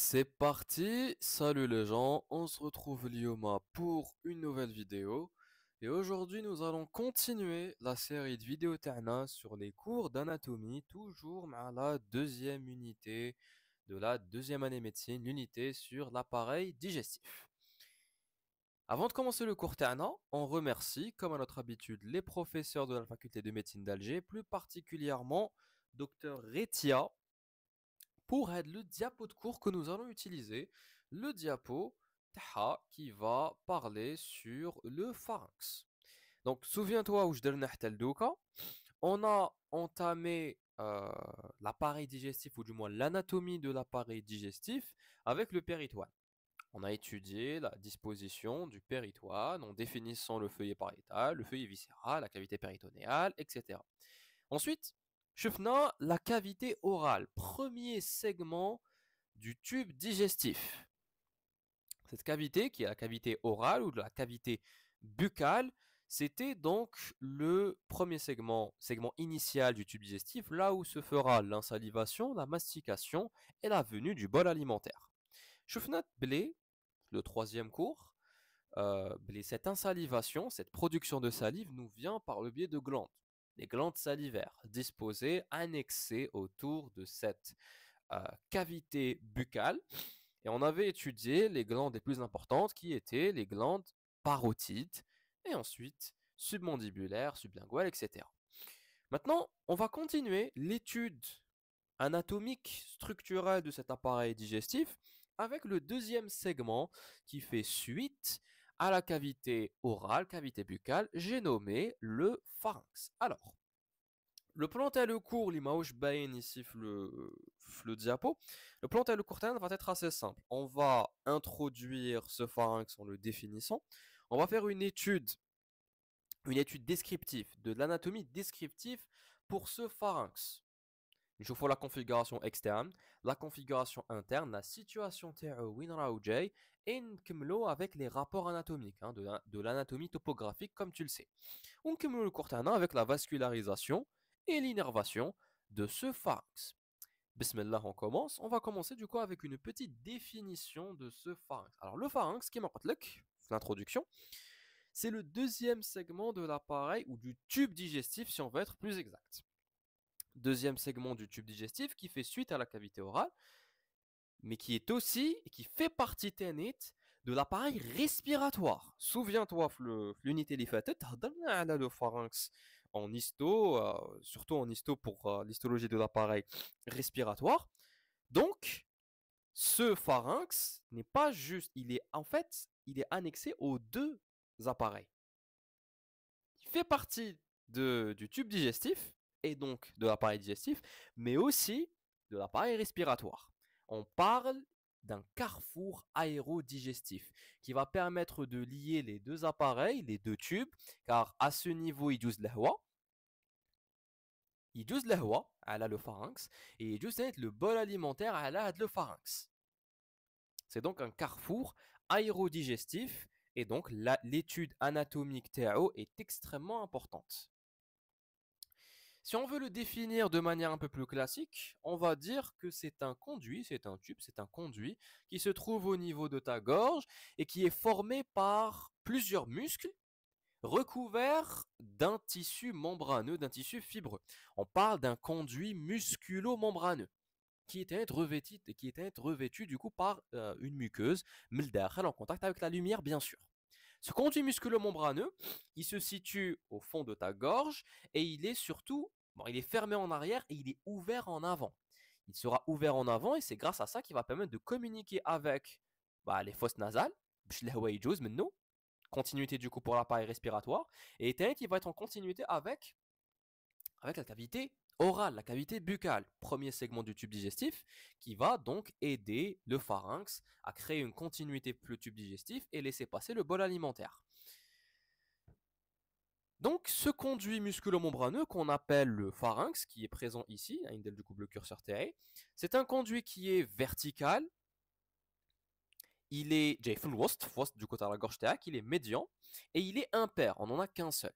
C'est parti, salut les gens, on se retrouve Lioma pour une nouvelle vidéo et aujourd'hui nous allons continuer la série de vidéos Tana sur les cours d'anatomie, toujours à la deuxième unité de la deuxième année médecine, l'unité sur l'appareil digestif. Avant de commencer le cours Tana, on remercie, comme à notre habitude, les professeurs de la faculté de médecine d'Alger, plus particulièrement Dr Retia pour être le diapo de cours que nous allons utiliser, le diapo Taha qui va parler sur le pharynx. Donc, souviens-toi où je donne Douka, on a entamé l'appareil digestif, ou du moins l'anatomie de l'appareil digestif, avec le péritoine. On a étudié la disposition du péritoine en définissant le feuillet pariétal, le feuillet viscéral, la cavité péritonéale, etc. Ensuite, شفنا la cavité orale, premier segment du tube digestif. Cette cavité, qui est la cavité orale ou de la cavité buccale, c'était donc le premier segment initial du tube digestif, là où se fera l'insalivation, la mastication et la venue du bol alimentaire. شفنا blé, le troisième cours, cette insalivation, cette production de salive nous vient par le biais de glandes. Les glandes salivaires disposées, annexées autour de cette cavité buccale. Et on avait étudié les glandes les plus importantes qui étaient les glandes parotides et ensuite submandibulaires, sublinguales, etc. Maintenant, on va continuer l'étude anatomique structurelle de cet appareil digestif avec le deuxième segment qui fait suite à la cavité orale, cavité buccale, j'ai nommé le pharynx. Alors, le plan tel le cours, l'image bain ici le diapo, le plan tel le court va être assez simple. On va introduire ce pharynx en le définissant. On va faire une étude descriptive, de l'anatomie descriptive pour ce pharynx. Je faut la configuration externe, la configuration interne, la situation TRO-WinRAO-J et nous avec les rapports anatomiques de l'anatomie topographique comme tu le sais. On cumule le court avec la vascularisation et l'innervation de ce pharynx. Bismillah, on commence. On va commencer du coup avec une petite définition de ce pharynx. Alors le pharynx, qui m'a l'introduction, c'est le deuxième segment de l'appareil ou du tube digestif si on veut être plus exact. Deuxième segment du tube digestif qui fait suite à la cavité orale, mais qui est aussi et qui fait partie ténite de l'appareil respiratoire. Souviens-toi, l'unité lymphatique, le pharynx en histo, surtout en histo pour l'histologie de l'appareil respiratoire. Donc, ce pharynx n'est pas juste, il est annexé aux deux appareils. Il fait partie du tube digestif et donc de l'appareil digestif, mais aussi de l'appareil respiratoire. On parle d'un carrefour aérodigestif qui va permettre de lier les deux appareils, les deux tubes, car à ce niveau, il use l'ahwa, elle a le pharynx, et il use le bol alimentaire, elle a le pharynx. C'est donc un carrefour aérodigestif, et donc l'étude anatomique TAO est extrêmement importante. Si on veut le définir de manière un peu plus classique, on va dire que c'est un conduit, c'est un tube, c'est un conduit qui se trouve au niveau de ta gorge et qui est formé par plusieurs muscles recouverts d'un tissu membraneux, d'un tissu fibreux. On parle d'un conduit musculo-membraneux qui était revêtu du coup par une muqueuse, en contact avec la lumière bien sûr. Ce conduit musculo-membraneux, il se situe au fond de ta gorge et il est surtout, il est fermé en arrière et il est ouvert en avant. Il sera ouvert en avant et c'est grâce à ça qu'il va permettre de communiquer avec les fosses nasales, continuité du coup pour l'appareil respiratoire, et il va être en continuité avec la cavité orale, la cavité buccale, premier segment du tube digestif, qui va donc aider le pharynx à créer une continuité pour le tube digestif et laisser passer le bol alimentaire. Donc, ce conduit musculo-membraneux qu'on appelle le pharynx, qui est présent ici, du coup le curseur terré, c'est un conduit qui est vertical. Il est du côté de la gorge théâtre, il est médian et il est impair, on n'en a qu'un seul.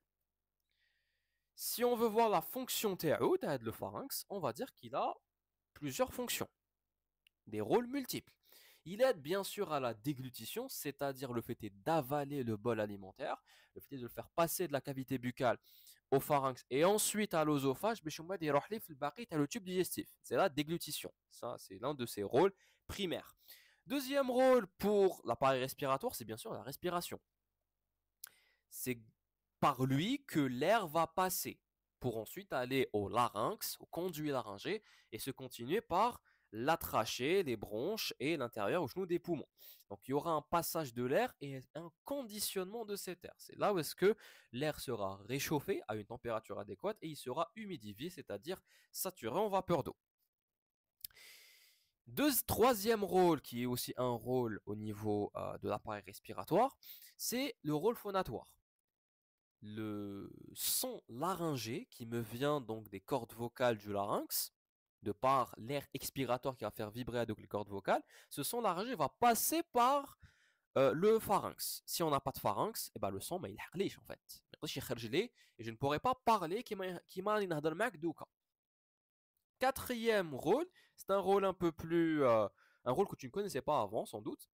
Si on veut voir la fonction TAO, le pharynx, on va dire qu'il a plusieurs fonctions, des rôles multiples. Il aide bien sûr à la déglutition, c'est-à-dire le fait est d'avaler le bol alimentaire, le fait est de le faire passer de la cavité buccale au pharynx et ensuite à l'œsophage, باش من بعد يروح لي في الباقي تاع le tube digestif. C'est la déglutition. Ça, c'est l'un de ses rôles primaires. Deuxième rôle pour l'appareil respiratoire, c'est bien sûr la respiration. C'est par lui que l'air va passer pour ensuite aller au larynx, au conduit laryngé, et se continuer par la trachée, les bronches et l'intérieur au genou des poumons. Donc il y aura un passage de l'air et un conditionnement de cet air. C'est là où est-ce que l'air sera réchauffé à une température adéquate et il sera humidifié, c'est-à-dire saturé en vapeur d'eau. Troisième rôle, qui est aussi un rôle au niveau de l'appareil respiratoire, c'est le rôle phonatoire. Le son laryngé qui me vient donc des cordes vocales du larynx, de par l'air expiratoire qui va faire vibrer donc les cordes vocales, ce son laryngé va passer par le pharynx. Si on n'a pas de pharynx, eh ben, le son, il يحقليش en fait. Et je ne pourrai pas parler كيما راني نهضر معاك دوكا. Quatrième rôle, c'est un rôle un peu plus... un rôle que tu ne connaissais pas avant, sans doute.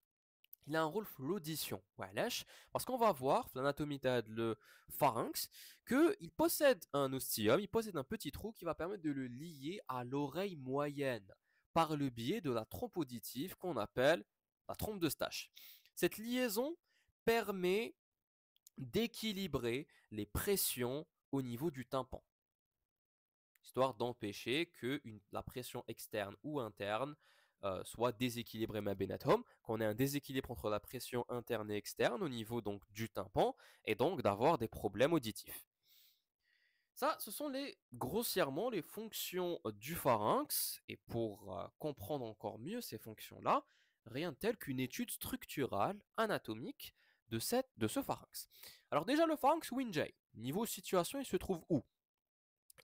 Il a un rôle pour l'audition. Parce qu'on va voir, l'anatomie de le pharynx, qu'il possède un ostium, il possède un petit trou qui va permettre de le lier à l'oreille moyenne par le biais de la trompe auditive qu'on appelle la trompe d'Eustache. Cette liaison permet d'équilibrer les pressions au niveau du tympan, histoire d'empêcher que la pression externe ou interne soit déséquilibrée ma benatom, qu'on ait un déséquilibre entre la pression interne et externe au niveau donc du tympan et donc d'avoir des problèmes auditifs. Ça, ce sont grossièrement les fonctions du pharynx, et pour comprendre encore mieux ces fonctions-là, rien de tel qu'une étude structurale, anatomique de ce pharynx. Alors déjà le pharynx Winjay, niveau situation, il se trouve où?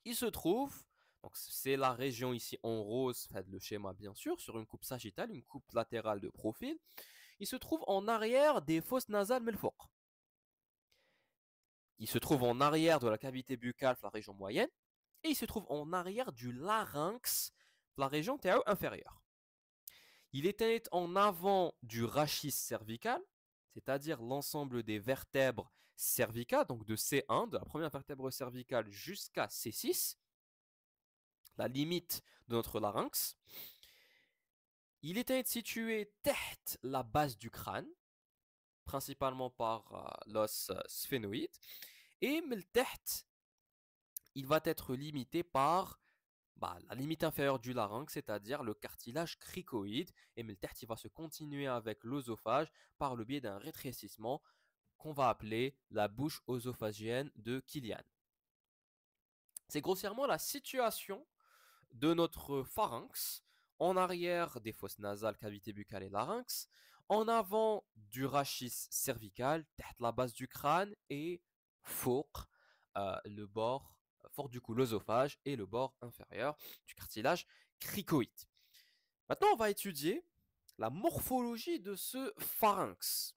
Il se trouve, donc c'est la région ici en rose, fait le schéma bien sûr, sur une coupe sagittale, une coupe latérale de profil. Il se trouve en arrière des fosses nasales melfour. Il se trouve en arrière de la cavité buccale, la région moyenne, et il se trouve en arrière du larynx, la région inférieure. Il est en avant du rachis cervical, c'est-à-dire l'ensemble des vertèbres cervicales, donc de C1, de la première vertèbre cervicale jusqu'à C6, la limite de notre larynx. Il est situé tête la base du crâne, principalement par l'os sphénoïde, et il va être limité par la limite inférieure du larynx, c'est-à-dire le cartilage cricoïde, et il va se continuer avec l'œsophage par le biais d'un rétrécissement qu'on va appeler la bouche œsophagienne de Killian. C'est grossièrement la situation de notre pharynx, en arrière des fosses nasales, cavité buccale et larynx, en avant du rachis cervical, la base du crâne, et fort, le bord fort du cou, l'œsophage, et le bord inférieur du cartilage cricoïde. Maintenant, on va étudier la morphologie de ce pharynx,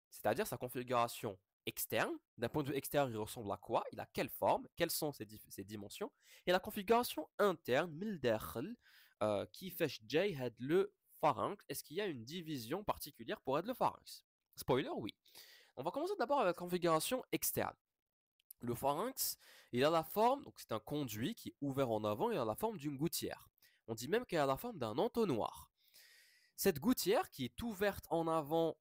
c'est-à-dire sa configuration externe. D'un point de vue extérieur, il ressemble à quoi? Il a quelle forme? Quelles sont ses dimensions? Et la configuration interne, qui fait le pharynx. Est-ce qu'il y a une division particulière pour être le pharynx? Spoiler, oui. On va commencer d'abord avec la configuration externe. Le pharynx, il a la forme, donc c'est un conduit qui est ouvert en avant, et a la forme d'une gouttière. On dit même qu'elle a la forme d'un entonnoir. Cette gouttière qui est ouverte en avant,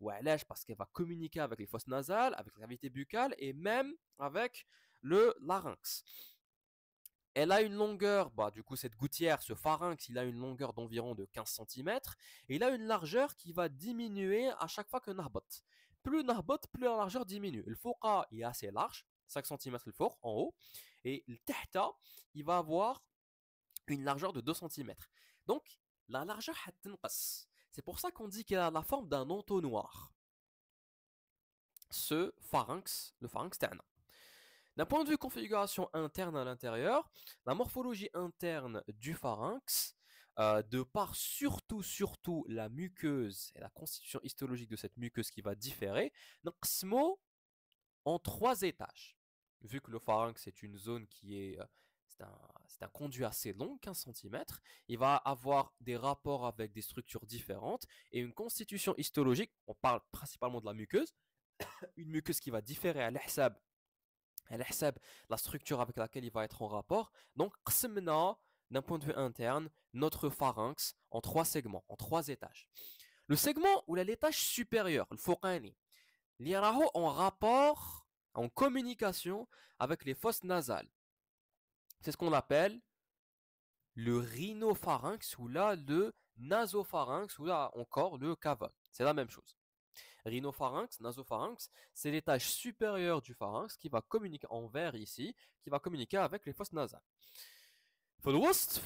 parce qu'elle va communiquer avec les fosses nasales, avec la cavité buccale et même avec le larynx. Elle a une longueur, du coup cette gouttière, ce pharynx, il a une longueur d'environ de 15 cm et il a une largeur qui va diminuer à chaque fois que nahbot. Plus nahbot, plus la largeur diminue. Le fouqa est assez large, 5 cm le four en haut, et le tahta, il va avoir une largeur de 2 cm. Donc la largeur hatenqas. C'est pour ça qu'on dit qu'elle a la forme d'un entonnoir. Ce pharynx, le pharynx terna. D'un point de vue configuration interne à l'intérieur, la morphologie interne du pharynx, de par surtout la muqueuse et la constitution histologique de cette muqueuse qui va différer, nqsmo en 3 étages. Vu que le pharynx est une zone qui est c'est un conduit assez long, 15 cm. Il va avoir des rapports avec des structures différentes et une constitution histologique. On parle principalement de la muqueuse. Une muqueuse qui va différer à l'ihsab, la structure avec laquelle il va être en rapport. Donc, qsimna, d'un point de vue interne, notre pharynx en trois segments, en trois étages. Le segment ou l'étage supérieur, le fawqani, il est en rapport, en communication avec les fosses nasales. C'est ce qu'on appelle le rhinopharynx ou là le nasopharynx ou là encore le cavum. C'est la même chose. Rhinopharynx, nasopharynx, c'est l'étage supérieur du pharynx qui va communiquer en vert ici, qui va communiquer avec les fosses nasales.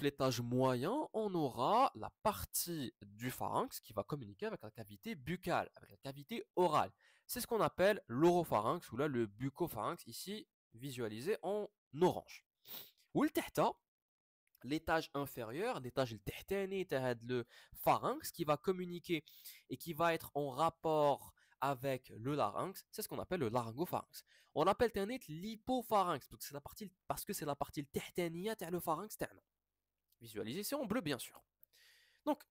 L'étage moyen, on aura la partie du pharynx qui va communiquer avec la cavité buccale, avec la cavité orale. C'est ce qu'on appelle l'oropharynx ou là le buccopharynx, ici visualisé en orange. Ou l'étage inférieur, l'étage le pharynx qui va communiquer et qui va être en rapport avec le larynx, c'est ce qu'on appelle le laryngopharynx. On appelle l'hypopharynx parce que c'est la partie le pharynx. Visualisé, c'est en bleu bien sûr. Donc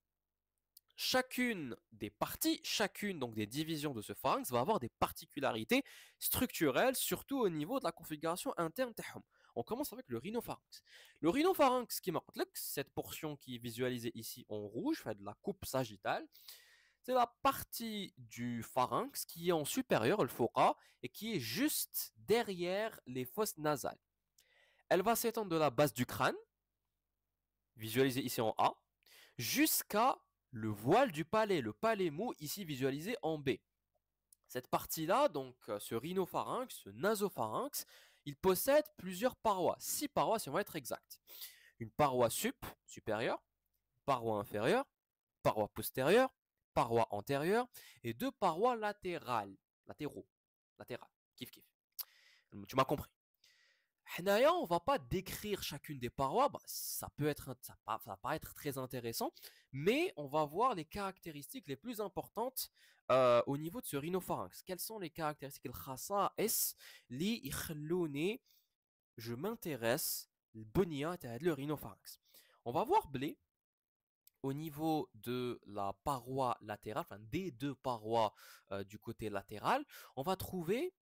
chacune des parties, chacune donc des divisions de ce pharynx va avoir des particularités structurelles, surtout au niveau de la configuration interne. On commence avec le rhinopharynx. Le rhinopharynx qui marque cette portion qui est visualisée ici en rouge, fait de la coupe sagittale, c'est la partie du pharynx qui est en supérieur, le foka, et qui est juste derrière les fosses nasales. Elle va s'étendre de la base du crâne, visualisée ici en A, jusqu'à le voile du palais, le palais mou ici visualisé en B. Cette partie-là, donc ce rhinopharynx, ce nasopharynx, il possède plusieurs parois, 6 parois si on va être exact. Une paroi supérieure, paroi inférieure, paroi postérieure, paroi antérieure et 2 parois latérales, latérales, kiff kiff. Tu m'as compris. Hnaïa, on va pas décrire chacune des parois, ça va pas être très intéressant, mais on va voir les caractéristiques les plus importantes au niveau de ce rhinopharynx. Quelles sont les caractéristiques li يخلوني je m'intéresse le rhinopharynx. On va voir blé au niveau de la paroi latérale, enfin des deux parois du côté latéral, on va trouver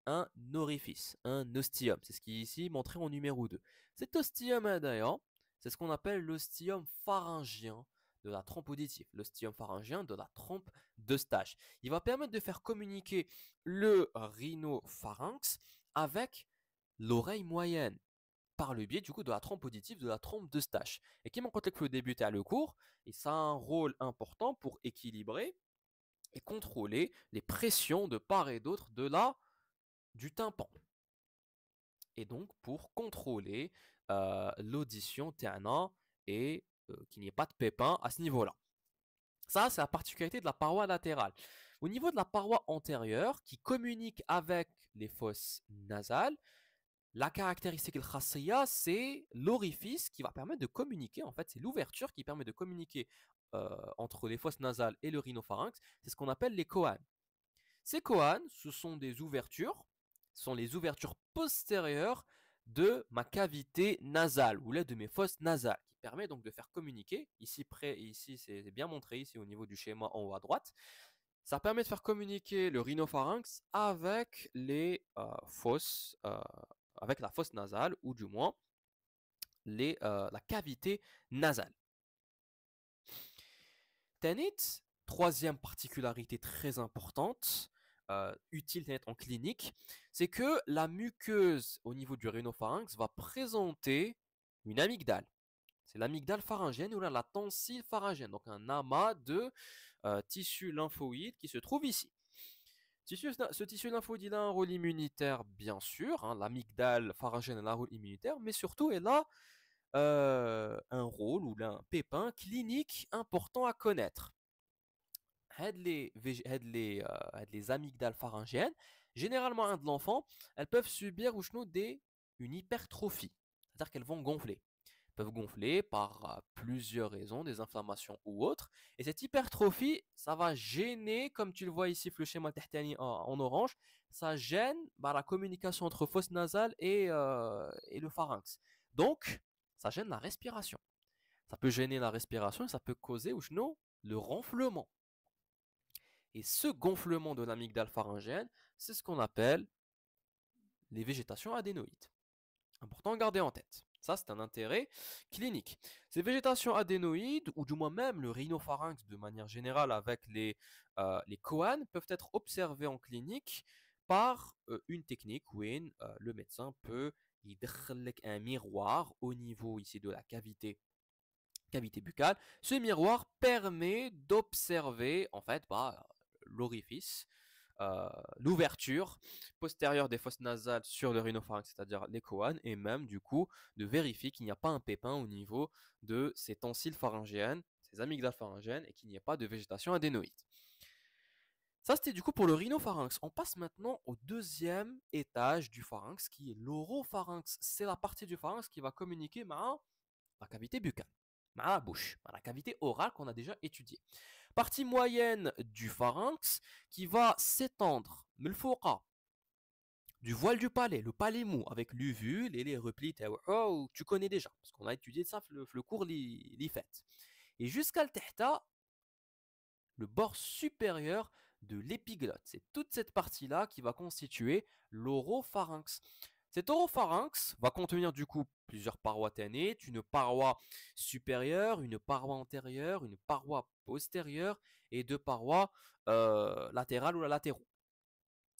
un orifice, un ostium. C'est ce qui est ici montré en numéro 2. Cet ostium d'ailleurs, c'est ce qu'on appelle l'ostium pharyngien de la trompe auditive, l'ostium pharyngien de la trompe d'Eustache. Il va permettre de faire communiquer le rhinopharynx avec l'oreille moyenne par le biais du coup de la trompe auditive de la trompe d'Eustache. Et qui m'en contexte le débuter à le cours, et ça a un rôle important pour équilibrer et contrôler les pressions de part et d'autre du tympan. Et donc pour contrôler l'audition terna et qu'il n'y ait pas de pépin à ce niveau-là. Ça, c'est la particularité de la paroi latérale. Au niveau de la paroi antérieure, qui communique avec les fosses nasales, la caractéristique khassia, c'est l'orifice qui va permettre de communiquer. En fait, c'est l'ouverture qui permet de communiquer entre les fosses nasales et le rhinopharynx. C'est ce qu'on appelle les coanes. Ces coanes, ce sont des ouvertures, sont les ouvertures postérieures de ma cavité nasale ou là de mes fosses nasales, qui permet donc de faire communiquer. Ici c'est bien montré ici au niveau du schéma en haut à droite. Ça permet de faire communiquer le rhinopharynx avec les fosses, avec la fosse nasale ou du moins la cavité nasale. Tanit, troisième particularité très importante, utile en clinique, c'est que la muqueuse au niveau du rhinopharynx va présenter une amygdale. C'est l'amygdale pharyngienne ou là, la tonsille pharyngienne, donc un amas de tissu lymphoïde qui se trouve ici. Ce tissu lymphoïde a un rôle immunitaire, bien sûr, hein, l'amygdale pharyngienne a un rôle immunitaire, mais surtout elle a un rôle ou un pépin clinique important à connaître. Les amygdales pharyngiennes, généralement de l'enfant, elles peuvent subir une hypertrophie, c'est-à-dire qu'elles vont gonfler. peuvent gonfler par plusieurs raisons, des inflammations ou autres. Et cette hypertrophie, ça va gêner, comme tu le vois ici, le schéma tahtani en orange, ça gêne bah, la communication entre fosse nasale et le pharynx. Donc, ça gêne la respiration. Ça peut gêner la respiration et ça peut causer, ou non, le ronflement. Et ce gonflement de l'amygdale pharyngienne, c'est ce qu'on appelle les végétations adénoïdes. Important à garder en tête. Ça, c'est un intérêt clinique. Ces végétations adénoïdes, ou du moins même le rhinopharynx de manière générale avec les coanes, peuvent être observées en clinique par une technique où le médecin peut y un miroir au niveau ici de la cavité buccale. Ce miroir permet d'observer en fait l'orifice, l'ouverture postérieure des fosses nasales sur le rhinopharynx, c'est-à-dire les coanes, et même du coup de vérifier qu'il n'y a pas un pépin au niveau de ces tonsilles pharyngiennes, ces amygdales pharyngiennes, et qu'il n'y ait pas de végétation adénoïde. Ça, c'était du coup pour le rhinopharynx. On passe maintenant au deuxième étage du pharynx, qui est l'oropharynx. C'est la partie du pharynx qui va communiquer avec la cavité buccale, avec la bouche, avec la cavité orale qu'on a déjà étudiée. Partie moyenne du pharynx qui va s'étendre du voile du palais, le palais mou, avec l'uvule et les replis. Oh, tu connais déjà, parce qu'on a étudié ça le cours li fait. Et jusqu'à le bord supérieur de l'épiglotte. C'est toute cette partie-là qui va constituer l'oropharynx. Cet oropharynx va contenir du coup plusieurs parois tannées, une paroi supérieure, une paroi antérieure, une paroi postérieure et deux parois latérales ou latéraux.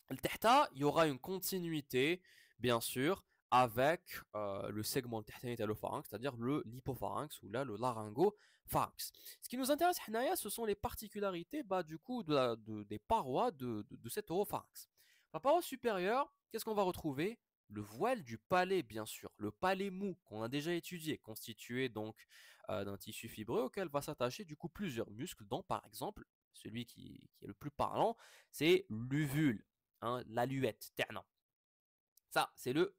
Le tahta, il y aura une continuité, bien sûr, avec le segment tahtanité-pharynx, c'est-à-dire l'hypopharynx ou là le laryngopharynx. Ce qui nous intéresse, ce sont les particularités du coup des parois de cet oropharynx. La paroi supérieure, qu'est-ce qu'on va retrouver? Le voile du palais, bien sûr, le palais mou qu'on a déjà étudié, constitué donc d'un tissu fibreux auquel va s'attacher du coup plusieurs muscles, dont par exemple celui qui est le plus parlant, c'est l'uvule, hein, l'aluette, terna. Ça, c'est le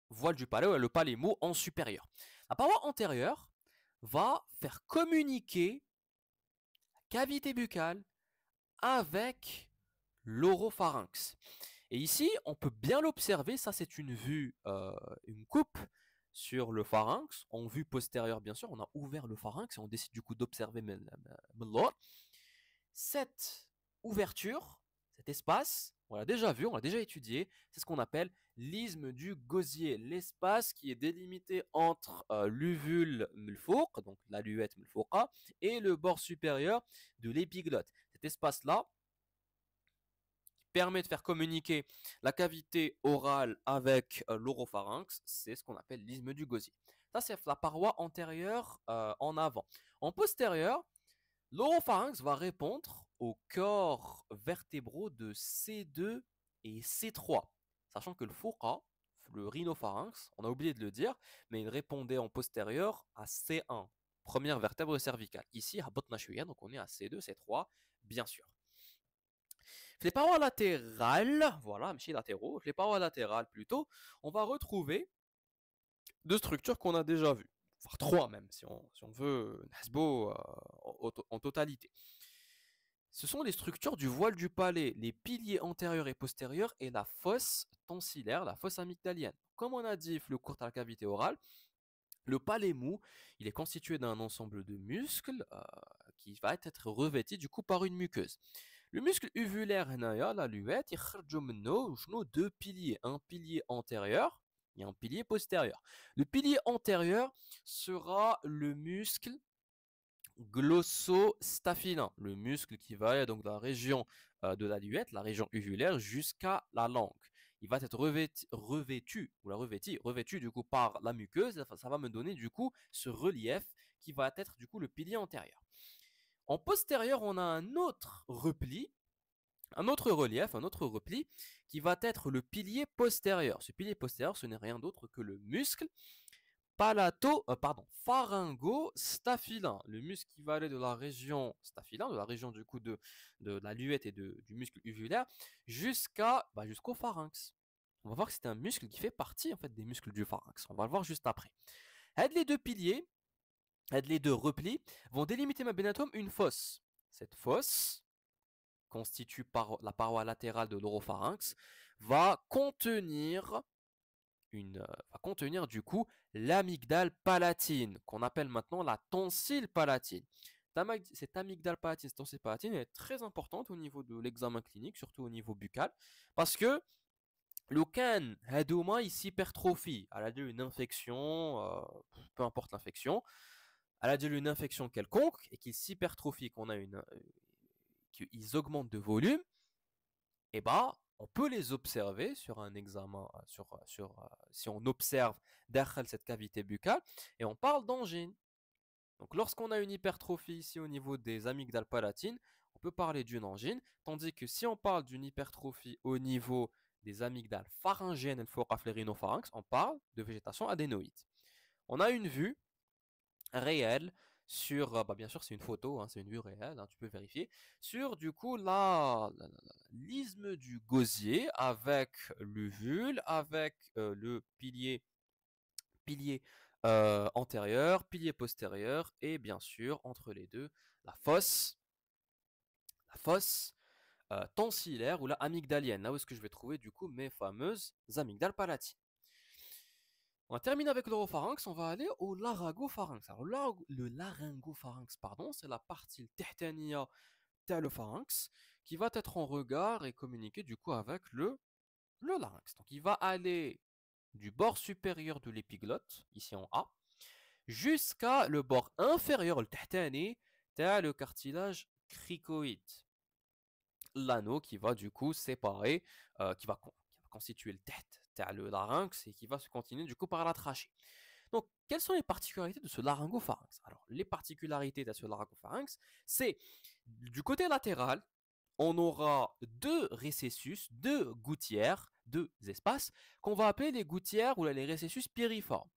voile du palais, le palais mou en supérieur. La paroi antérieure va faire communiquer la cavité buccale avec l'oropharynx. Et ici, on peut bien l'observer, ça c'est une vue, une coupe sur le pharynx, en vue postérieure bien sûr, on a ouvert le pharynx et on décide du coup d'observer cette ouverture, cet espace, on l'a déjà vu, on l'a déjà étudié, c'est ce qu'on appelle l'isthme du gosier, l'espace qui est délimité entre l'uvule mulfouq, donc l'aluette mulfouqa, et le bord supérieur de l'épiglotte. Cet espace-là permet de faire communiquer la cavité orale avec l'oropharynx, c'est ce qu'on appelle l'isthme du gosier. Ça, c'est la paroi antérieure en avant. En postérieur, l'oropharynx va répondre aux corps vertébraux de C2 et C3, sachant que le fouqa, le rhinopharynx, on a oublié de le dire, mais il répondait en postérieur à C1, première vertèbre cervicale. Ici, à Botnashuya, donc on est à C2, C3, bien sûr. Les parois latérales, voilà, les parois latérales plutôt, on va retrouver deux structures qu'on a déjà vues, voire trois même, si on veut Nasbo en totalité. Ce sont les structures du voile du palais, les piliers antérieurs et postérieurs et la fosse tonsillaire, la fosse amygdalienne. Comme on a dit, le court à la cavité orale, le palais mou, il est constitué d'un ensemble de muscles qui va être revêti du coup par une muqueuse. Le muscle uvulaire, l'aluette, il y deux piliers, un pilier antérieur et un pilier postérieur. Le pilier antérieur sera le muscle glossostaphylin, le muscle qui va aller donc de la région de l'aluette, la région uvulaire, jusqu'à la langue. Il va être revêtu du coup par la muqueuse, ça va me donner du coup ce relief qui va être du coup le pilier antérieur. En postérieur, on a un autre repli, un autre relief, un autre repli, qui va être le pilier postérieur. Ce pilier postérieur, ce n'est rien d'autre que le muscle pharyngo-staphylin, le muscle qui va aller de la région staphylin, de la région du coup de la luette et du muscle uvulaire, jusqu'au pharynx. On va voir que c'est un muscle qui fait partie en fait des muscles du pharynx. On va le voir juste après. Les deux piliers, les deux replis vont délimiter ma bénatome une fosse. Cette fosse, constitue par la paroi latérale de l'oropharynx, va contenir va contenir du coup l'amygdale palatine, qu'on appelle maintenant la tonsille palatine. Cette amygdale palatine, cette tonsille palatine est très importante au niveau de l'examen clinique, surtout au niveau buccal, parce que le can hadouma il s'hypertrophie. Elle a dit une infection, peu importe l'infection, elle a dit une infection quelconque et qu'il s'hypertrophie, qu'ils augmentent de volume, et bah on peut les observer sur un examen, si on observe derrière cette cavité buccale, et on parle d'angine. Donc lorsqu'on a une hypertrophie ici au niveau des amygdales palatines, on peut parler d'une angine, tandis que si on parle d'une hypertrophie au niveau des amygdales pharyngènes et le phoraphlérino-pharynx, on parle de végétation adénoïde. On a une vue réelle sur, bien sûr c'est une photo, hein, c'est une vue réelle, hein, tu peux vérifier, sur du coup l'isthme du gosier avec l'uvule, avec le pilier antérieur, pilier postérieur et bien sûr entre les deux la fosse tonsillaire ou la amygdalienne, là où est-ce que je vais trouver du coup mes fameuses amygdales palatines. On va terminer avec l'oropharynx, on va aller au laryngopharynx. Alors, le laryngopharynx, pardon, c'est la partie tehtania de le pharynx qui va être en regard et communiquer du coup avec le larynx. Donc il va aller du bord supérieur de l'épiglotte, ici en A, jusqu'à le bord inférieur, le tehtani, le cartilage cricoïde. L'anneau qui va du coup séparer, qui va constituer le tête, le larynx, et qui va se continuer du coup par la trachée. Donc, quelles sont les particularités de ce laryngopharynx? Alors, les particularités de ce laryngopharynx, c'est du côté latéral, on aura deux récessus, deux gouttières, deux espaces, qu'on va appeler les gouttières ou les récessus piriformes.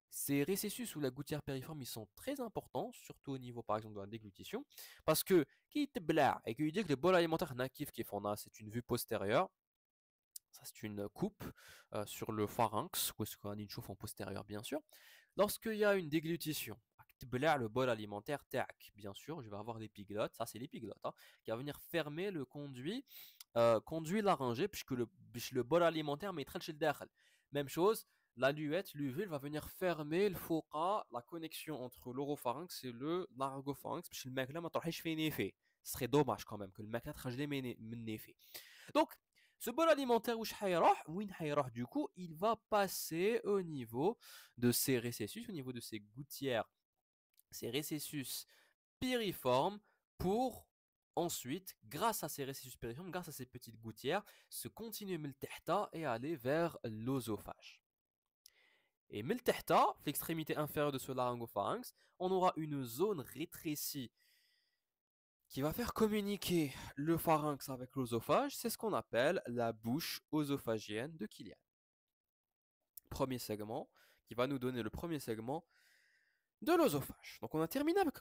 Ces récessus ou la gouttière périforme, ils sont très importants, surtout au niveau par exemple de la déglutition, parce que qui te bla et qui dit que le bol alimentaire natif qui font c'est une vue postérieure, ça c'est une coupe sur le pharynx, ou ce qu'on a une chauffe en postérieur bien sûr. Lorsqu'il y a une déglutition, le bol alimentaire, tac, bien sûr, je vais avoir l'épiglotte, ça c'est l'épiglotte, hein, qui va venir fermer le conduit laryngé, puisque le bol alimentaire mettra chez le derrière. Même chose, la luette, l'uvule va venir fermer le foca, la connexion entre l'oropharynx et le laryngopharynx, puisque le mec là, ce serait dommage quand même que le mec là traje les. Donc, ce bol alimentaire, du coup, il va passer au niveau de ces récessus, au niveau de ces gouttières, ces récessus piriformes, pour ensuite, grâce à ces récessus piriformes, grâce à ces petites gouttières, se continuer et aller vers l'œsophage. Et l'extrémité inférieure de ce laryngopharynx, on aura une zone rétrécie qui va faire communiquer le pharynx avec l'œsophage. C'est ce qu'on appelle la bouche œsophagienne de Killian. Premier segment, qui va nous donner le premier segment de l'œsophage. Donc on a terminé avec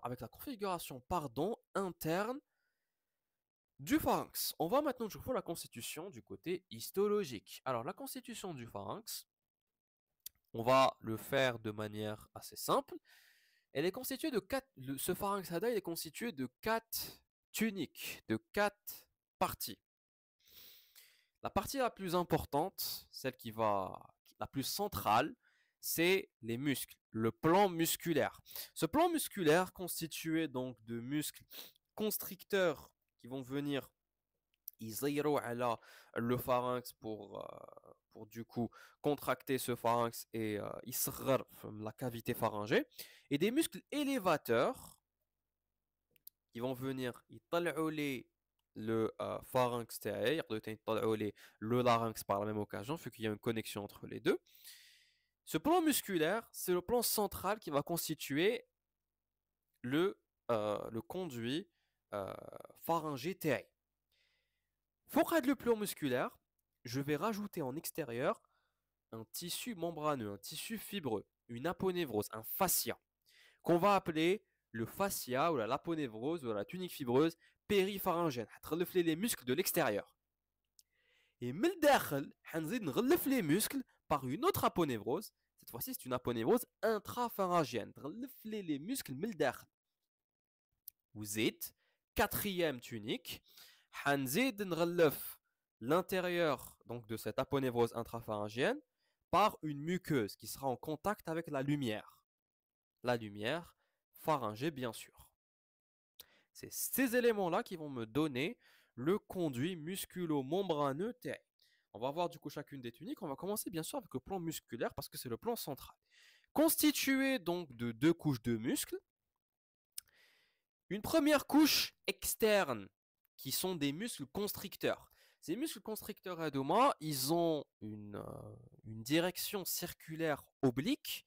avec la configuration interne du pharynx. On va maintenant jouer la constitution du côté histologique. Alors la constitution du pharynx, on va le faire de manière assez simple. Elle est constituée de ce pharynx hada est constitué de 4 tuniques, de 4 parties. La partie la plus importante, la plus centrale, c'est les muscles, le plan musculaire. Ce plan musculaire constitué donc de muscles constricteurs qui vont venir يزيروا على le pharynx pour du coup contracter ce pharynx et يصغر la cavité pharyngée, et des muscles élévateurs qui vont venir يطلعوا لي le pharynx تاعي يطلعوا لي le larynx par la même occasion, vu qu'il y a une connexion entre les deux. Ce plan musculaire, c'est le plan central qui va constituer le conduit pharyngé TI. Pour le plan musculaire, je vais rajouter en extérieur un tissu membraneux, un tissu fibreux, une aponévrose, un fascia, qu'on va appeler le fascia ou l'aponévrose ou la tunique fibreuse péripharyngène. هتغلف les muscles de l'extérieur. Et من الداخل, هنزيد نغلف les muscles par une autre aponévrose, Cette fois-ci, c'est une aponévrose intrapharyngienne. تغلف les muscles من الداخل. وزيد quatrième tunique, حنزيد نغلف l'intérieur donc de cette aponévrose intrapharyngienne par une muqueuse qui sera en contact avec la lumière. La lumière pharyngée, bien sûr. C'est ces éléments-là qui vont me donner le conduit musculo-membraneux TI. On va voir du coup chacune des tuniques. On va commencer bien sûr avec le plan musculaire parce que c'est le plan central. Constitué donc de deux couches de muscles. Une première couche externe qui sont des muscles constricteurs. Ces muscles constricteurs abdominaux, ils ont une direction circulaire oblique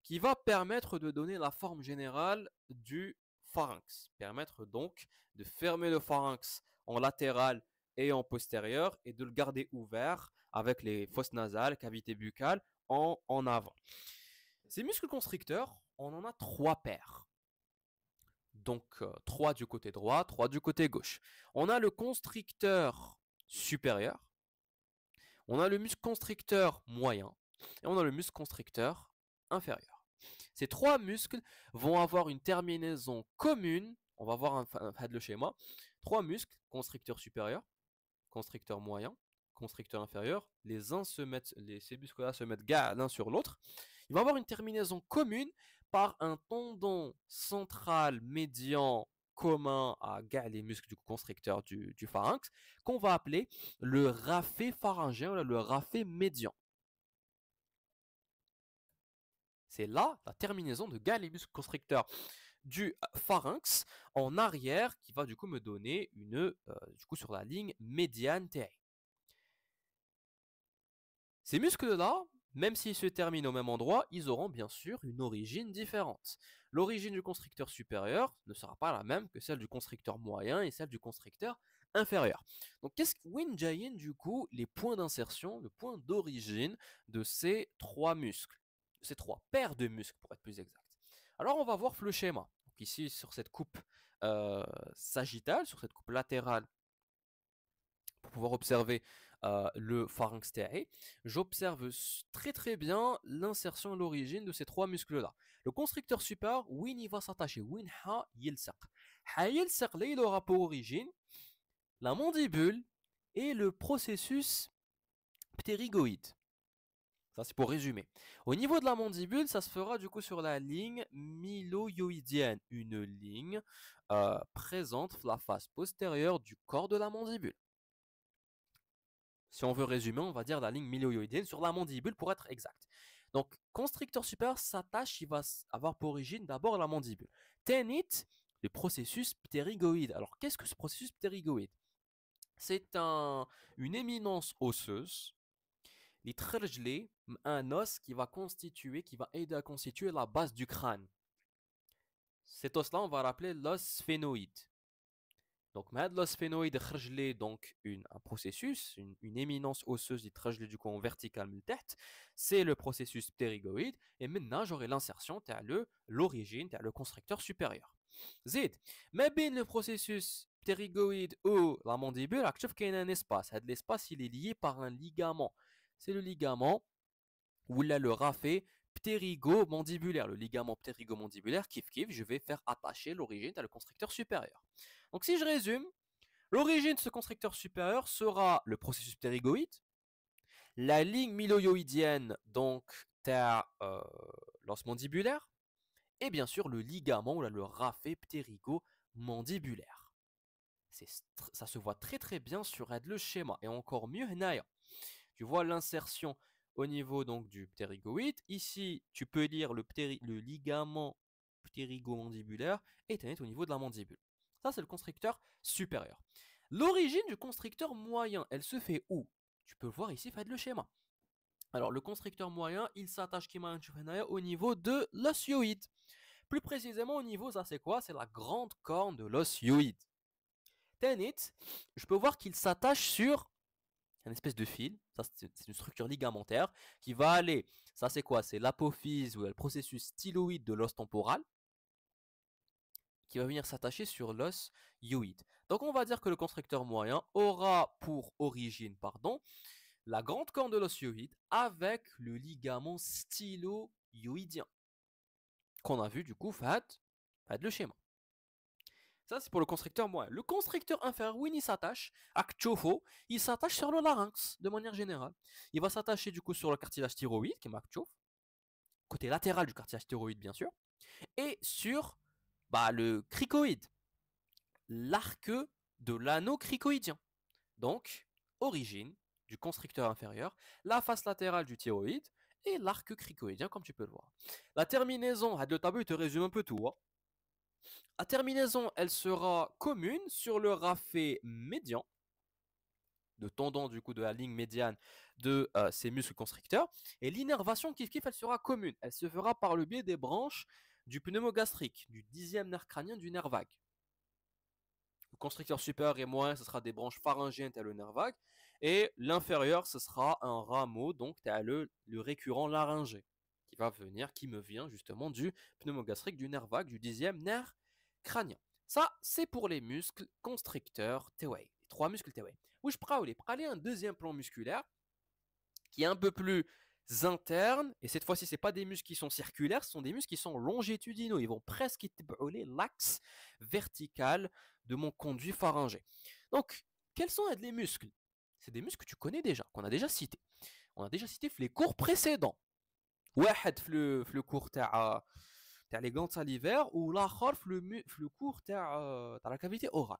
qui va permettre de donner la forme générale du pharynx. Permettre donc de fermer le pharynx en latéral et en postérieur et de le garder ouvert avec les fosses nasales, cavités buccales en avant. Ces muscles constricteurs, on en a trois paires. Donc 3 du côté droit, 3 du côté gauche. On a le constricteur supérieur, on a le muscle constricteur moyen et on a le muscle constricteur inférieur. Ces trois muscles vont avoir une terminaison commune. On va voir le schéma. Trois muscles, constricteur supérieur, constricteur moyen, constricteur inférieur. Ces muscles-là se mettent l'un sur l'autre. Ils vont avoir une terminaison commune par un tendon central médian commun à les muscles du constricteur du pharynx, qu'on va appeler le raphé pharyngien, le raphé médian. C'est là la terminaison de les muscles constricteurs du pharynx en arrière qui va du coup me donner du coup sur la ligne médiane TI. Ces muscles-là, même s'ils se terminent au même endroit, ils auront bien sûr une origine différente. L'origine du constricteur supérieur ne sera pas la même que celle du constricteur moyen et celle du constricteur inférieur. Donc, qu'est-ce que du coup, les points d'insertion, le point d'origine de ces trois muscles, ces trois paires de muscles pour être plus exact. Alors, on va voir le schéma. Donc, ici, sur cette coupe sagittale, sur cette coupe latérale, pour pouvoir observer le pharynx TI, j'observe très très bien l'insertion et l'origine de ces trois muscles-là. Le constricteur supérieur, où il va s'attacher, où il aura pour origine la mandibule et le processus ptérygoïde. Ça, c'est pour résumer. Au niveau de la mandibule, ça se fera du coup sur la ligne mylohyoïdienne, une ligne présente la face postérieure du corps de la mandibule. Si on veut résumer, on va dire la ligne mylohyoïdienne sur la mandibule pour être exact. Donc, constricteur supérieur s'attache, il va avoir pour origine d'abord la mandibule. Ténit, le processus ptérygoïde. Alors, qu'est-ce que ce processus ptérygoïde? C'est une éminence osseuse, un os qui va aider à constituer la base du crâne. Cet os-là, on va l'appeler l'os sphénoïde. Donc, l'os sphénoïde donc un processus, une éminence osseuse qui du coup en vertical c'est le processus ptérygoïde. Et maintenant, j'aurai l'insertion, l'origine, le constricteur supérieur. Zid, mais bien le processus ptérygoïde ou la mandibule, il y a un espace. L'espace, il est lié par un ligament. C'est le ligament ou là le raphé ptérygo-mandibulaire. Le ligament ptérygo-mandibulaire, je vais faire attacher l'origine à le constricteur supérieur. Donc si je résume, l'origine de ce constricteur supérieur sera le processus ptérygoïde, la ligne mylohyoïdienne, donc l'os mandibulaire, et bien sûr le ligament ou là, le raphé ptérygo-mandibulaire. Ça se voit très très bien sur le schéma, et encore mieux, tu vois l'insertion au niveau donc du ptérygoïde. Ici, tu peux lire le ligament ptérygo-mandibulaire et au niveau de la mandibule. Ça, c'est le constricteur supérieur. L'origine du constricteur moyen, elle se fait où? Tu peux voir ici, faites le schéma. Alors, le constricteur moyen, il s'attache au niveau de l'os hyoïde. Plus précisément, au niveau, ça c'est quoi? C'est la grande corne de l'os hyoïde. Tenit, je peux voir qu'il s'attache sur une espèce de fil, ça c'est une structure ligamentaire qui va aller, ça c'est quoi? C'est l'apophyse ou le processus styloïde de l'os temporal qui va venir s'attacher sur l'os hyoïde. Donc on va dire que le constricteur moyen aura pour origine, la grande corne de l'os hyoïde avec le ligament stylo-hyoïdien qu'on a vu du coup, fait le schéma. Ça, c'est pour le constricteur moyen. Le constricteur inférieur, oui, il s'attache à Kchofo, il s'attache sur le larynx de manière générale. Il va s'attacher du coup sur le cartilage thyroïde, qui est Kchof, côté latéral du cartilage thyroïde, bien sûr, et sur le cricoïde, l'arc de l'anneau cricoïdien. Donc, origine du constricteur inférieur, la face latérale du thyroïde et l'arc cricoïdien, comme tu peux le voir. La terminaison, le tableau, il te résume un peu tout. Hein. La terminaison, elle sera commune sur le rafet médian, de tendon du coup de la ligne médiane de ces muscles constricteurs. Et l'innervation, kiff kiff, elle sera commune. Elle se fera par le biais des branches du pneumogastrique, du 10e nerf crânien du nerf vague. Le constricteur supérieur et moyen, ce sera des branches pharyngiennes tel le nerf vague. Et l'inférieur, ce sera un rameau, donc tel le récurrent laryngé, qui me vient justement du pneumogastrique du nerf vague, du 10e nerf crânien. Ça, c'est pour les muscles constricteurs T-Way. Les 3 muscles T-Way. Oui, je prends un deuxième plan musculaire qui est un peu plus interne. Et cette fois-ci, ce n'est pas des muscles qui sont circulaires, ce sont des muscles qui sont longitudinaux. Ils vont presque établir l'axe vertical de mon conduit pharyngé. Donc, quels sont les muscles? C'est des muscles que tu connais déjà, qu'on a déjà cités. On a déjà cité les cours précédents. واحد في le cours تاع les glandes salivaires ou l'autre le cours تاع la cavité orale.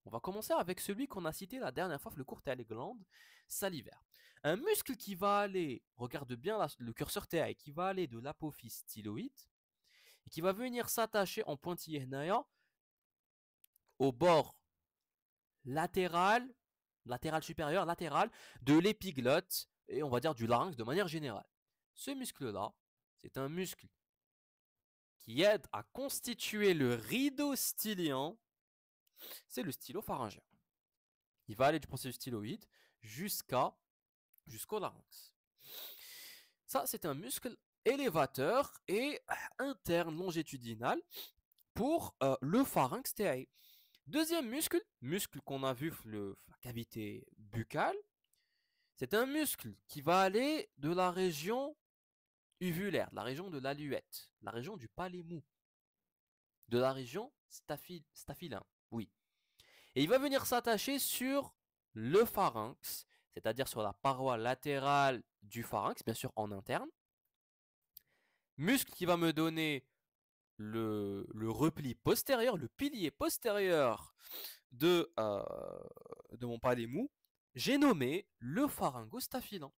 On va commencer avec celui qu'on a cité la dernière fois, le cours تاع les glandes salivaires. Un muscle qui va aller, regarde bien le curseur TI, qui va aller de l'apophyse styloïde et qui va venir s'attacher en pointillé هنايا au bord latéral supérieur, latéral de l'épiglotte et on va dire du larynx de manière générale. Ce muscle-là, c'est un muscle qui aide à constituer le rideau stylien, c'est le stylo-pharyngien. Il va aller du processus styloïde jusqu'au larynx. Ça, c'est un muscle élévateur et interne longitudinal pour le pharynx TAE. Deuxième muscle qu'on a vu la cavité buccale, c'est un muscle qui va aller de la région uvulaire, de la région de l'aluette, la région du palais mou, de la région staphylin, oui. Et il va venir s'attacher sur le pharynx, c'est-à-dire sur la paroi latérale du pharynx, bien sûr en interne. Muscle qui va me donner le repli postérieur, le pilier postérieur de mon palais mou, j'ai nommé le pharyngostaphylin.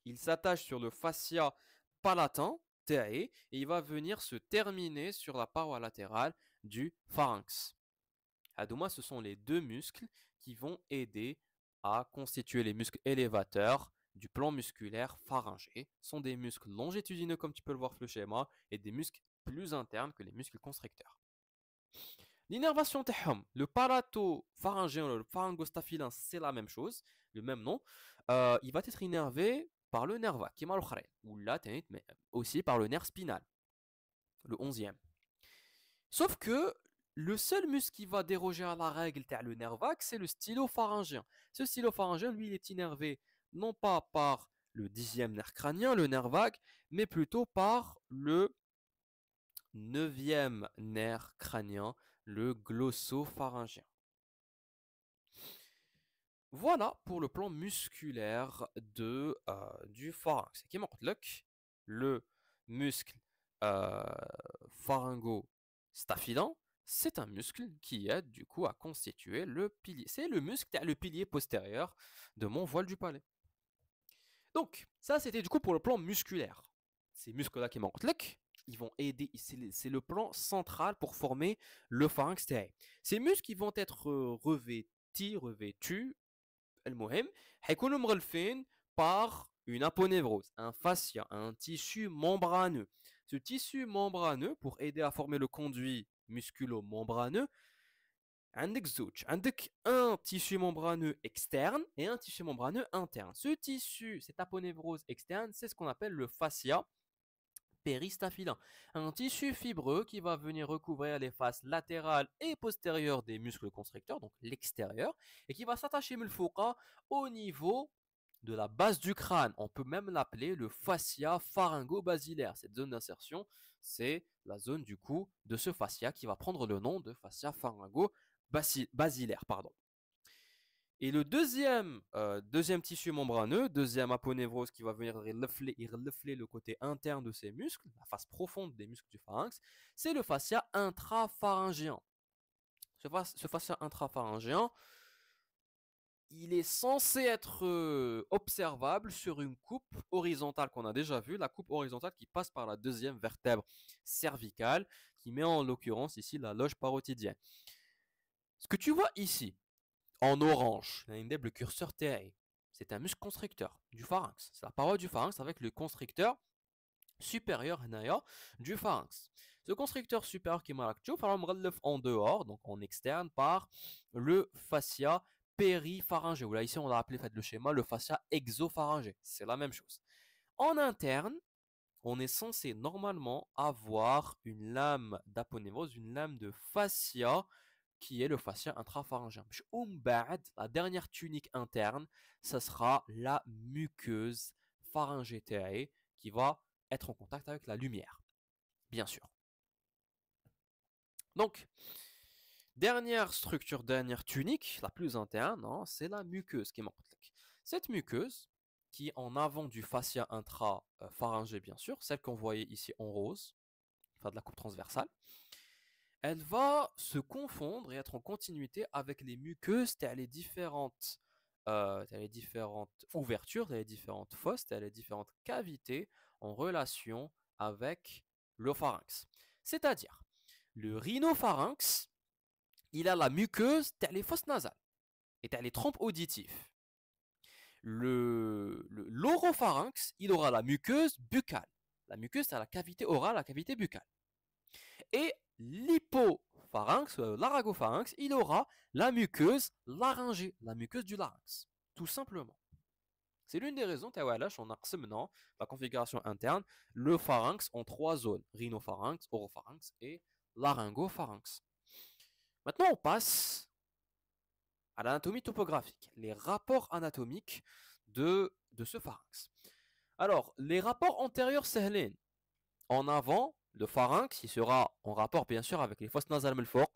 Il s'attache sur le fascia palatin, TAE, et il va venir se terminer sur la paroi latérale du pharynx. Adouma, ce sont les deux muscles qui vont aider à constituer les muscles élévateurs du plan musculaire pharyngé. Ce sont des muscles longitudinaux, comme tu peux le voir sur le schéma, et des muscles plus internes que les muscles constricteurs. L'innervation tehom, le palatopharyngien, le pharyngostaphylin, c'est la même chose, le même nom. Il va être innervé par le nerf vague, qui est ou là, mais aussi par le nerf spinal, le 11e. Sauf que le seul muscle qui va déroger à la règle, le nerf vague, c'est le stylo-pharyngien. Ce stylo-pharyngien, lui, il est innervé non pas par le 10e nerf crânien, le nerf vague, mais plutôt par le 9e nerf crânien, le glossopharyngien. Voilà pour le plan musculaire du pharynx. Qui manque le muscle pharyngostaphylin, c'est un muscle qui aide du coup à constituer le pilier. C'est le muscle, le pilier postérieur de mon voile du palais. Donc, ça c'était du coup pour le plan musculaire. Ces muscles-là qui manquent, ils vont aider, c'est le plan central pour former le pharynx TAE. Ces muscles vont être revêtus المهم حيكونوا مغلفين par une aponévrose, un fascia, un tissu membraneux. Ce tissu membraneux, pour aider à former le conduit musculo-membraneux, عندك un tissu membraneux externe et un tissu membraneux interne. Ce tissu, cette aponévrose externe, c'est ce qu'on appelle le fascia péristaphylin, un tissu fibreux qui va venir recouvrir les faces latérales et postérieures des muscles constricteurs, donc l'extérieur, et qui va s'attacher au niveau de la base du crâne. On peut même l'appeler le fascia pharyngo-basilaire. Cette zone d'insertion, c'est la zone du coup de ce fascia qui va prendre le nom de fascia pharyngo-basilaire. Pardon. Et le deuxième tissu membraneux, deuxième aponévrose qui va venir refléter le côté interne de ces muscles, la face profonde des muscles du pharynx, c'est le fascia intrapharyngien. Ce fascia intrapharyngien, il est censé être observable sur une coupe horizontale qu'on a déjà vue, la coupe horizontale qui passe par la deuxième vertèbre cervicale, qui met en l'occurrence ici la loge parotidienne. Ce que tu vois ici, en orange, le curseur TAE, c'est un muscle constricteur du pharynx. C'est la paroi du pharynx avec le constricteur supérieur du pharynx. Ce constricteur supérieur qui m'a en dehors, donc en externe, par le fascia péripharyngé. Ou là, ici, on l'a appelé, faites le schéma, le fascia exopharyngé. C'est la même chose. En interne, on est censé normalement avoir une lame d'aponévrose, une lame de fascia qui est le fascia intrapharyngien. La dernière tunique interne, ça sera la muqueuse pharyngétae qui va être en contact avec la lumière, bien sûr. Donc, dernière structure, dernière tunique, la plus interne, hein, c'est la muqueuse qui est cette muqueuse, qui est en avant du fascia intrapharyngé, bien sûr, celle qu'on voyait ici en rose, enfin de la coupe transversale, elle va se confondre et être en continuité avec les muqueuses, les différentes ouvertures, les différentes fosses, les différentes cavités en relation avec le pharynx. C'est-à-dire, le rhinopharynx, il a la muqueuse, les fosses nasales et les trompes auditives. L'oropharynx, il aura la muqueuse buccale. La muqueuse, c'est la cavité orale, la cavité buccale. Et l'hypopharynx, l'aragopharynx, il aura la muqueuse laryngée, la muqueuse du larynx, tout simplement. C'est l'une des raisons on a maintenant la configuration interne, le pharynx en 3 zones, rhinopharynx, oropharynx et laryngopharynx. Maintenant, on passe à l'anatomie topographique, les rapports anatomiques de ce pharynx. Alors, les rapports antérieurs sahlen. En avant, le pharynx, il sera en rapport bien sûr avec les fosses nasales melfouq,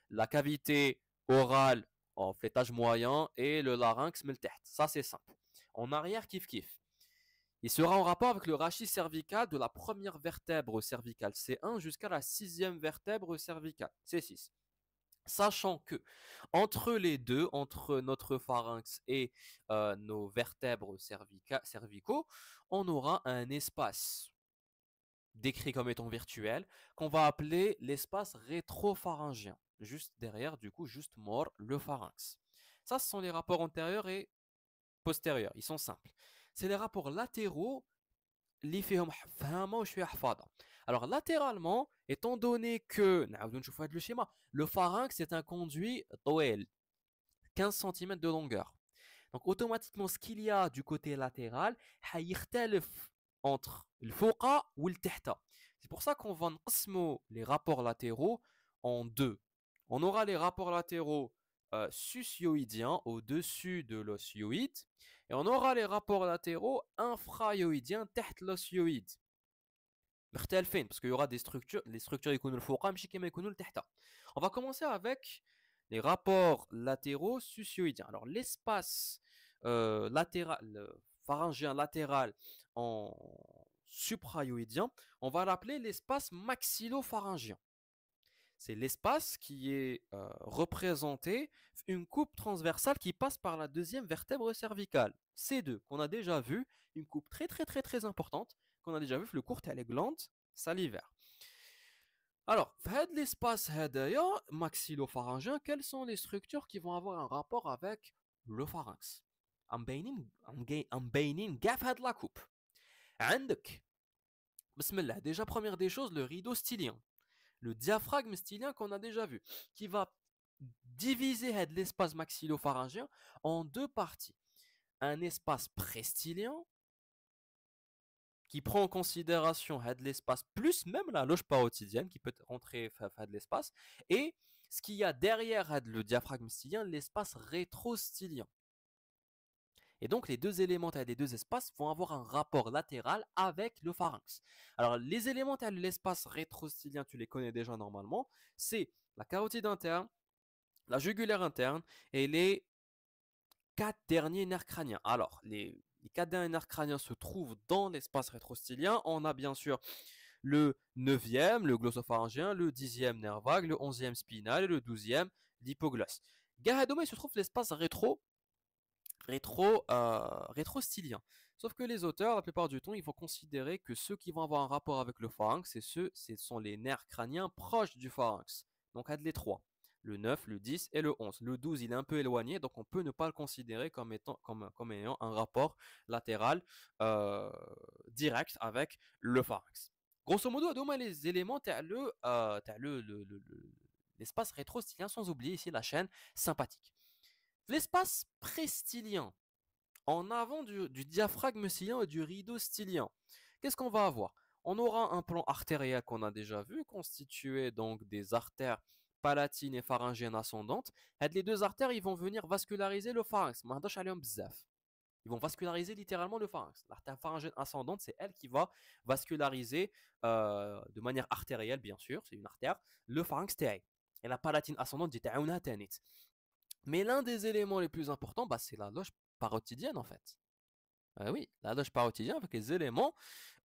la cavité orale en flétage moyen et le larynx melteht. Ça c'est simple. En arrière, kif kif. Il sera en rapport avec le rachis cervical de la première vertèbre cervicale C1 jusqu'à la sixième vertèbre cervicale C6. Sachant que entre les deux, entre notre pharynx et nos vertèbres cervicaux, on aura un espace décrit comme étant virtuel, qu'on va appeler l'espace rétropharyngien, juste derrière, du coup, juste mort, le pharynx. Ça, ce sont les rapports antérieurs et postérieurs, ils sont simples. C'est les rapports latéraux, alors latéralement, étant donné que, le schéma, le pharynx est un conduit 15 cm de longueur. Donc automatiquement, ce qu'il y a du côté latéral, entre le fouqa ou le tahta. C'est pour ça qu'on va nqsmo les rapports latéraux en deux. On aura les rapports latéraux susioïdiens au-dessus de l'osioïde et on aura les rapports latéraux infrayoïdiens تحت l'osioïde. مختلفين parce qu'il y aura des structures, les structures يكونوا الفوقا ماشي كما يكونوا التحتا. On va commencer avec les rapports latéraux susioïdiens. Alors l'espace latéral, pharyngien latéral en suprayoïdien, on va l'appeler l'espace maxillopharyngien. C'est l'espace qui est représenté une coupe transversale qui passe par la deuxième vertèbre cervicale. C2, qu'on a déjà vu, une coupe très très très très importante, qu'on a déjà vu, le court et les glandes salivaires. Alors, l'espace maxillopharyngien, quelles sont les structures qui vont avoir un rapport avec le pharynx? La coupe. Bismillah, déjà première des choses, le rideau stylien. Le diaphragme stylien qu'on a déjà vu, qui va diviser l'espace maxillopharyngien en deux parties. Un espace prestylien, qui prend en considération l'espace plus même la loge parotidienne qui peut rentrer de l'espace, et ce qu'il y a derrière le diaphragme stylien, l'espace rétrostylien. Et donc, les deux éléments des deux espaces vont avoir un rapport latéral avec le pharynx. Alors, les éléments de l'espace rétrostylien, tu les connais déjà normalement, c'est la carotide interne, la jugulaire interne et les quatre derniers nerfs crâniens. Alors, les quatre derniers nerfs crâniens se trouvent dans l'espace rétrostylien. On a bien sûr le neuvième, le glossopharyngien, le dixième nerf vague, le onzième spinal et le douzième, l'hypoglosse. Garadoma, il se trouve l'espace rétrostylien. Sauf que les auteurs, la plupart du temps, ils vont considérer que ceux qui vont avoir un rapport avec le pharynx, ce sont les nerfs crâniens proches du pharynx. Donc, il y a les trois. Le 9, le 10 et le 11. Le 12, il est un peu éloigné, donc on peut ne pas le considérer comme ayant un rapport latéral direct avec le pharynx. Grosso modo, les éléments, l'espace rétrostylien, sans oublier ici la chaîne sympathique. L'espace prestylien, en avant du diaphragme stylien et du rideau stylien, qu'est-ce qu'on va avoir? On aura un plan artériel qu'on a déjà vu, constitué donc des artères palatines et pharyngéennes ascendantes. Et les deux artères, ils vont venir vasculariser le pharynx. Ils vont vasculariser littéralement le pharynx. L'artère pharyngéenne ascendante, c'est elle qui va vasculariser de manière artérielle, bien sûr, c'est une artère, le pharynx TI. Et la palatine ascendante dit tanit. Mais l'un des éléments les plus importants, bah, c'est la loge parotidienne en fait. Oui, la loge parotidienne avec les éléments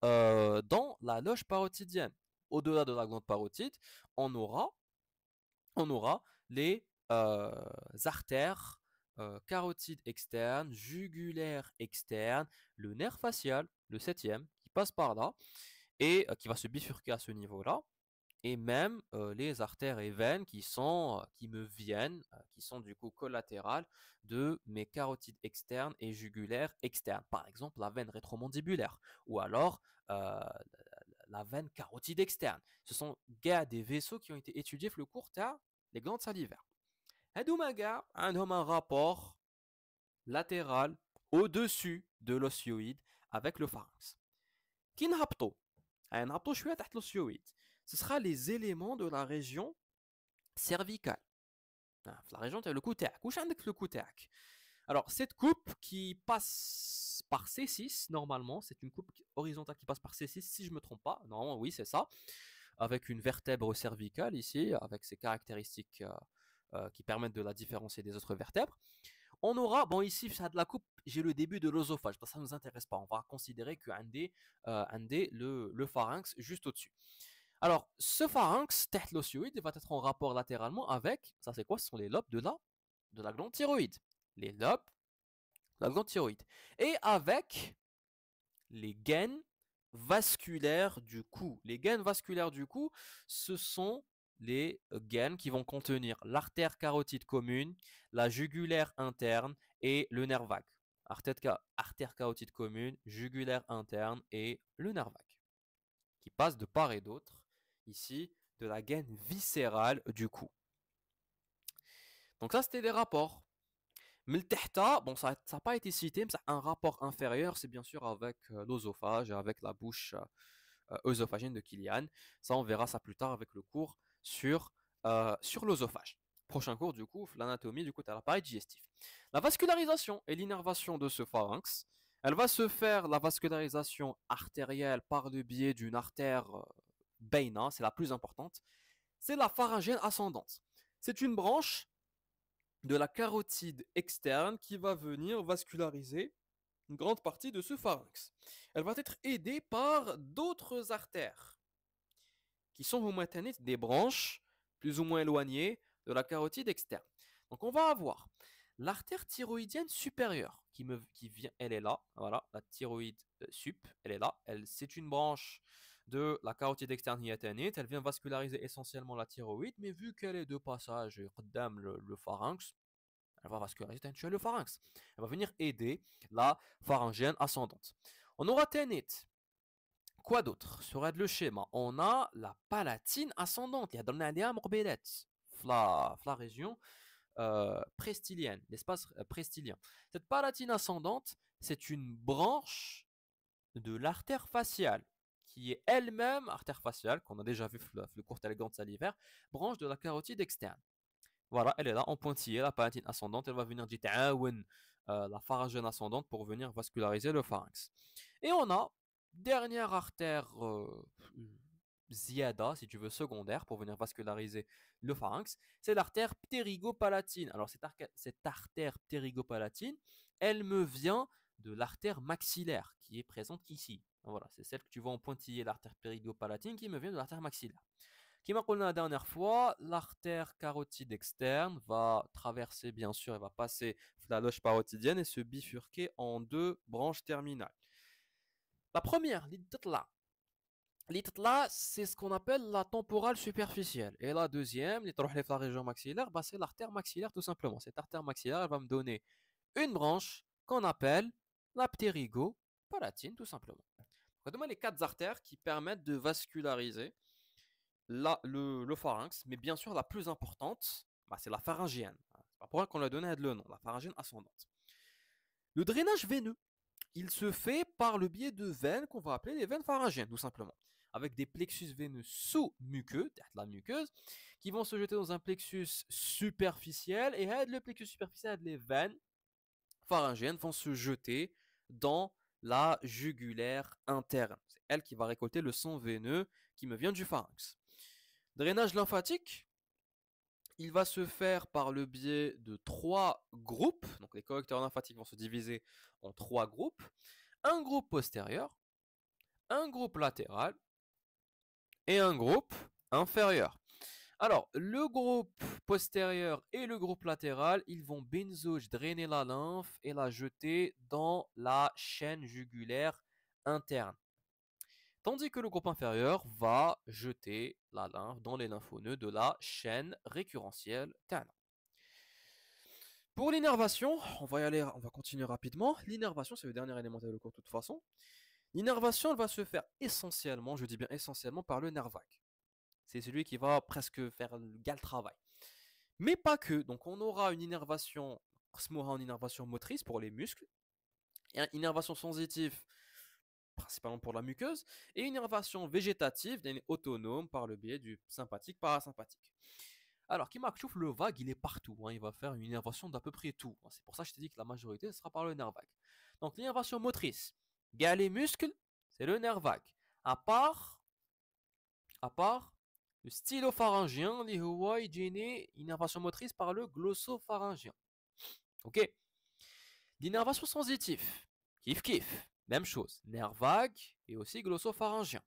dans la loge parotidienne. Au-delà de la glande parotide, on aura, on aura les artères carotides externes, jugulaires externes, le nerf facial, le septième, qui passe par là et qui va se bifurquer à ce niveau-là et même les artères et veines qui me viennent, qui sont du coup collatérales de mes carotides externes et jugulaires externes. Par exemple, la veine rétromandibulaire ou alors la veine carotide externe. Ce sont des vaisseaux qui ont été étudiés dans le cours des glandes salivaires. هادوما كاع عندهم un rapport latéral au-dessus de l'osioïde avec le pharynx. كي نهبطوا شويه تحت l'osioïde. Ce sera les éléments de la région cervicale. La région de le cou تاعك. واش عندك le cou تاعك. Alors, cette coupe qui passe par C6, normalement, c'est une coupe horizontale qui passe par C6, si je ne me trompe pas. Normalement, oui, c'est ça. Avec une vertèbre cervicale ici, avec ses caractéristiques qui permettent de la différencier des autres vertèbres. On aura, bon ici, ça de la coupe, j'ai le début de l'œsophage, parce que ça ne nous intéresse pas. On va considérer qu'un D, le pharynx, juste au-dessus. Alors, ce pharynx, tête l'osioïde, va être en rapport latéralement avec, ça c'est quoi? Ce sont les lobes de la glande thyroïde. Les lobes de la glande thyroïde. Et avec les gaines vasculaires du cou. Les gaines vasculaires du cou, ce sont les gaines qui vont contenir l'artère carotide commune, la jugulaire interne et le nerf vague. Artère carotide commune, jugulaire interne et le nerf vague. Qui passent de part et d'autre, ici, de la gaine viscérale du cou. Donc ça, c'était les rapports. Mais le tehta, bon, ça n'a pas été cité, mais ça a un rapport inférieur, c'est bien sûr avec l'œsophage et avec la bouche œsophagienne de Kilian. Ça, on verra ça plus tard avec le cours sur l'œsophage. Prochain cours, du coup, l'anatomie, du coup, tu as l'appareil digestif. La vascularisation et l'innervation de ce pharynx, elle va se faire, la vascularisation artérielle, par le biais d'une artère beina, c'est la plus importante, c'est la pharyngéenne ascendante. C'est une branche de la carotide externe qui va venir vasculariser une grande partie de ce pharynx. Elle va être aidée par d'autres artères qui sont des branches plus ou moins éloignées de la carotide externe. Donc on va avoir l'artère thyroïdienne supérieure qui vient, elle est là, voilà, la thyroïde sup, elle est là, c'est une branche de la carotide externe hiatanite, elle vient vasculariser essentiellement la thyroïde, mais vu qu'elle est de passage le pharynx, elle va vasculariser le pharynx. Elle va venir aider la pharyngéenne ascendante. On aura ténite. Quoi d'autre? Sur le schéma, on a la palatine ascendante. Il y a dans la région prestylienne, l'espace prestylien. Cette palatine ascendante, c'est une branche de l'artère faciale qui est elle-même artère faciale, qu'on a déjà vu le court élégante salivaire, branche de la carotide externe. Voilà, elle est là en pointillé, la palatine ascendante, elle va venir dire la pharyngienne ascendante pour venir vasculariser le pharynx. Et on a dernière artère ziada, si tu veux, secondaire pour venir vasculariser le pharynx, c'est l'artère ptérygopalatine. Alors cette artère ptérygopalatine, elle me vient de l'artère maxillaire qui est présente ici. Voilà, c'est celle que tu vois en pointillé, l'artère ptérygopalatine qui me vient de l'artère maxillaire. Qui m'a dit la dernière fois, l'artère carotide externe va traverser, bien sûr, elle va passer la loge parotidienne et se bifurquer en deux branches terminales. La première, là, c'est ce qu'on appelle la temporale superficielle. Et la deuxième, la région maxillaire, bah, c'est l'artère maxillaire tout simplement. Cette artère maxillaire, elle va me donner une branche qu'on appelle la ptérygopalatine tout simplement. Donc, les quatre artères qui permettent de vasculariser le pharynx, mais bien sûr la plus importante, bah, c'est la pharyngienne. C'est pas pour rien qu'on lui a donné le nom, la pharyngienne ascendante. Le drainage veineux, il se fait par le biais de veines qu'on va appeler les veines pharyngiennes, tout simplement. Avec des plexus veineux sous-muqueux, la muqueuse, qui vont se jeter dans un plexus superficiel, et le plexus superficiel, les veines pharyngiennes vont se jeter dans la jugulaire interne. C'est elle qui va récolter le sang veineux qui me vient du pharynx. Drainage lymphatique, il va se faire par le biais de trois groupes. Donc les collecteurs lymphatiques vont se diviser en trois groupes. Un groupe postérieur, un groupe latéral et un groupe inférieur. Alors, le groupe postérieur et le groupe latéral, ils vont benzouge drainer la lymphe et la jeter dans la chaîne jugulaire interne. Tandis que le groupe inférieur va jeter la lymphe dans les lymphonoeux de la chaîne récurrentielle terne. Pour l'innervation, on va continuer rapidement. L'innervation, c'est le dernier élément de le cours de toute façon. L'innervation, elle va se faire essentiellement, je dis bien essentiellement, par le nerf vague. C'est celui qui va presque faire le gal travail. Mais pas que. Donc on aura une innervation motrice pour les muscles, et une innervation sensitive principalement pour la muqueuse, et une innervation végétative, autonome par le biais du sympathique parasympathique. Alors, qui marque le vague, il est partout. Il va faire une innervation d'à peu près tout. C'est pour ça que je t'ai dit que la majorité sera par le nerf vague. Donc, l'innervation motrice, bien les muscles, c'est le nerf vague. À part le stylopharyngien, les Hawaii gêné, innervation motrice par le glossopharyngien. Ok. L'innervation sensitive, kiff, même chose, nerf vague et aussi glossopharyngien.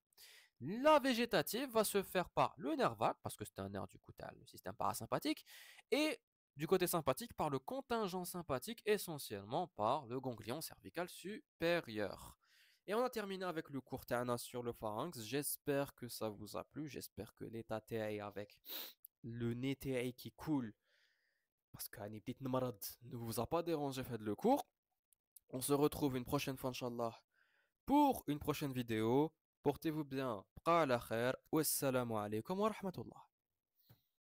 La végétative va se faire par le nerf vague, parce que c'est un nerf du coup, le système parasympathique, et du côté sympathique par le contingent sympathique, essentiellement par le ganglion cervical supérieur. Et on a terminé avec le cours TANA sur le pharynx. J'espère que ça vous a plu. J'espère que l'état TAI avec le nez TAI qui coule, parce qu'un petit marad ne vous a pas dérangé, faites le cours. On se retrouve une prochaine fois, Inch'Allah, pour une prochaine vidéo. Portez-vous bien. Wassalamu alaikum wa rahmatullah.